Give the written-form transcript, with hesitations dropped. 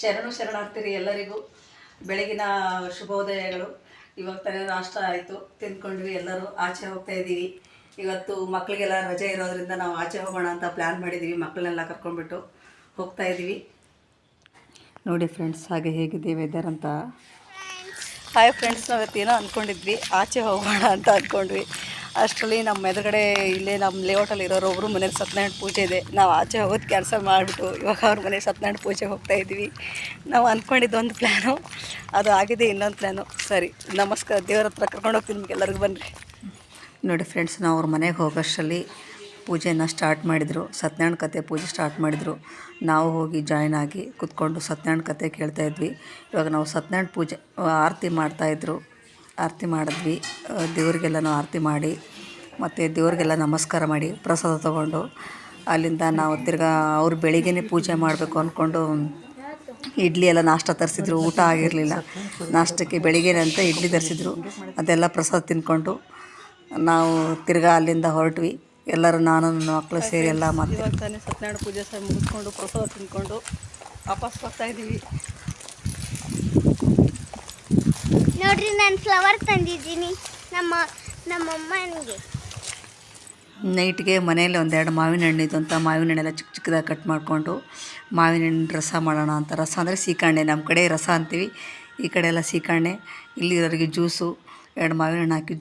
ಶರಣಾರ್ಥಿರಿ ಎಲ್ಲರಿಗೂ ಬೆಳಗಿನ ಶುಭೋದಯಗಳು. ಇವಾಗ ತಾನೇ ನಾಷ್ಟ ಆಯಿತು, ತಿಂದ್ಕೊಂಡ್ವಿ. ಎಲ್ಲರೂ ಆಚೆ ಹೋಗ್ತಾ ಇದ್ದೀವಿ. ಇವತ್ತು ಮಕ್ಕಳಿಗೆಲ್ಲ ರಜೆ ಇರೋದ್ರಿಂದ ನಾವು ಆಚೆ ಹೋಗೋಣ ಅಂತ ಪ್ಲ್ಯಾನ್ ಮಾಡಿದ್ದೀವಿ. ಮಕ್ಕಳನ್ನೆಲ್ಲ ಕರ್ಕೊಂಡ್ಬಿಟ್ಟು ಹೋಗ್ತಾ ಇದ್ದೀವಿ. ನೋಡಿ ಫ್ರೆಂಡ್ಸ್, ಹಾಗೆ ಹೇಗಿದೆ ವೆದರ್ ಅಂತ. ಹಾಯ್ ಫ್ರೆಂಡ್ಸ್, ನಾವತ್ತೇನೋ ಅಂದ್ಕೊಂಡಿದ್ವಿ, ಆಚೆ ಹೋಗೋಣ ಅಂತ ಅಂದ್ಕೊಂಡ್ವಿ. ಅಷ್ಟರಲ್ಲಿ ನಮ್ಮ ಎದುರುಗಡೆ ಇಲ್ಲೇ ನಮ್ಮ ಲೇಔಟಲ್ಲಿ ಇರೋರೊಬ್ಬರು ಮನೇಲಿ ಸತ್ಯನಾರಾಯಣ ಪೂಜೆ ಇದೆ. ನಾವು ಆಚೆ ಹೋಗೋದು ಕ್ಯಾನ್ಸಲ್ ಮಾಡಿಬಿಟ್ಟು ಇವಾಗ ಅವ್ರ ಮನೆ ಸತ್ಯನಾರಾಯಣ ಪೂಜೆಗೆ ಹೋಗ್ತಾಯಿದ್ವಿ. ನಾವು ಅಂದ್ಕೊಂಡಿದ್ದೊಂದು ಪ್ಲ್ಯಾನು, ಅದು ಆಗಿದೆ ಇನ್ನೊಂದು ಪ್ಲ್ಯಾನು. ಸರಿ, ನಮಸ್ಕಾರ, ದೇವ್ರ ಹತ್ರ ಕರ್ಕೊಂಡು ಹೋಗ್ತೀನಿ ನಿಮ್ಗೆಲ್ಲರಿಗೂ, ಬನ್ನಿರಿ. ನೋಡಿ ಫ್ರೆಂಡ್ಸ್, ನಾವು ಅವ್ರ ಮನೆಗೆ ಹೋಗೋಷ್ಟರಲ್ಲಿ ಪೂಜೆಯನ್ನು ಸ್ಟಾರ್ಟ್ ಮಾಡಿದರು. ಸತ್ಯನಾರಾಯಣ ಕಥೆ ಪೂಜೆ ಸ್ಟಾರ್ಟ್ ಮಾಡಿದರು. ನಾವು ಹೋಗಿ ಜಾಯ್ನ್ ಆಗಿ ಕೂತ್ಕೊಂಡು ಸತ್ಯನಾರಾಯಣ ಕಥೆ ಕೇಳ್ತಾಯಿದ್ವಿ. ಇವಾಗ ನಾವು ಸತ್ಯನಾರಾಯಣ ಪೂಜೆ ಆರತಿ ಮಾಡ್ತಾಯಿದ್ರು. ಆರತಿ ಮಾಡಿದ್ವಿ. ದೇವ್ರಿಗೆಲ್ಲನೂ ಆರತಿ ಮಾಡಿ ಮತ್ತು ದೇವ್ರಿಗೆಲ್ಲ ನಮಸ್ಕಾರ ಮಾಡಿ ಪ್ರಸಾದ ತೊಗೊಂಡು ಅಲ್ಲಿಂದ ನಾವು ತಿರ್ಗಾ ಅವ್ರು ಬೆಳಿಗ್ಗೆನೇ ಪೂಜೆ ಮಾಡಬೇಕು ಅಂದ್ಕೊಂಡು ಇಡ್ಲಿ ಎಲ್ಲ ನಾಷ್ಟ ತರಿಸಿದ್ರು. ಊಟ ಆಗಿರಲಿಲ್ಲ. ನಾಷ್ಟಕ್ಕೆ ಬೆಳಿಗ್ಗೆನೆ ಅಂತ ಇಡ್ಲಿ ತರಿಸಿದ್ರು. ಅದೆಲ್ಲ ಪ್ರಸಾದ ತಿಂದ್ಕೊಂಡು ನಾವು ತಿರ್ಗಾ ಅಲ್ಲಿಂದ ಹೊರಟ್ವಿ. ಎಲ್ಲರೂ, ನಾನು ನನ್ನ ಮಕ್ಕಳು ಸೇರಿ ಎಲ್ಲ ಮತ್ತೆ ಇವಾಗ ತಾನೇ ಸತ್ಯನಾರಾಯಣ ಪೂಜೆ ಸಹ ಮುಗಿಸ್ಕೊಂಡು ಪ್ರಸಾದ ತಿಂದ್ಕೊಂಡು ವಾಪಸ್ ಬರ್ತಾಯಿದ್ದೀವಿ. ನೋಡ್ರಿ, ನಾನು ಫ್ಲವರ್ ತಂದಿದ್ದೀನಿ ನಮ್ಮಮ್ಮನಿಗೆ. ನೈಟ್ಗೆ ಮನೆಯಲ್ಲಿ ಒಂದೆರಡು ಮಾವಿನ ಹಣ್ಣಿದ್ದು ಅಂತ ಮಾವಿನ ಹಣ್ಣೆಲ್ಲ ಚಿಕ್ಕ ಚಿಕ್ಕದಾಗಿ ಕಟ್ ಮಾಡಿಕೊಂಡು ಮಾವಿನ ಹಣ್ಣು ರಸ ಮಾಡೋಣ ಅಂತ. ರಸ ಅಂದರೆ ಸೀಕಣ್ಣೆ, ನಮ್ಮ ಕಡೆ ರಸ ಅಂತೀವಿ, ಈ ಕಡೆ ಎಲ್ಲ ಸೀಕಣ್ಣೆ. ಇಲ್ಲಿರೋರಿಗೆ ಜ್ಯೂಸು, 2 ಮಾವಿನ ಹಣ್ಣು ಹಾಕಿ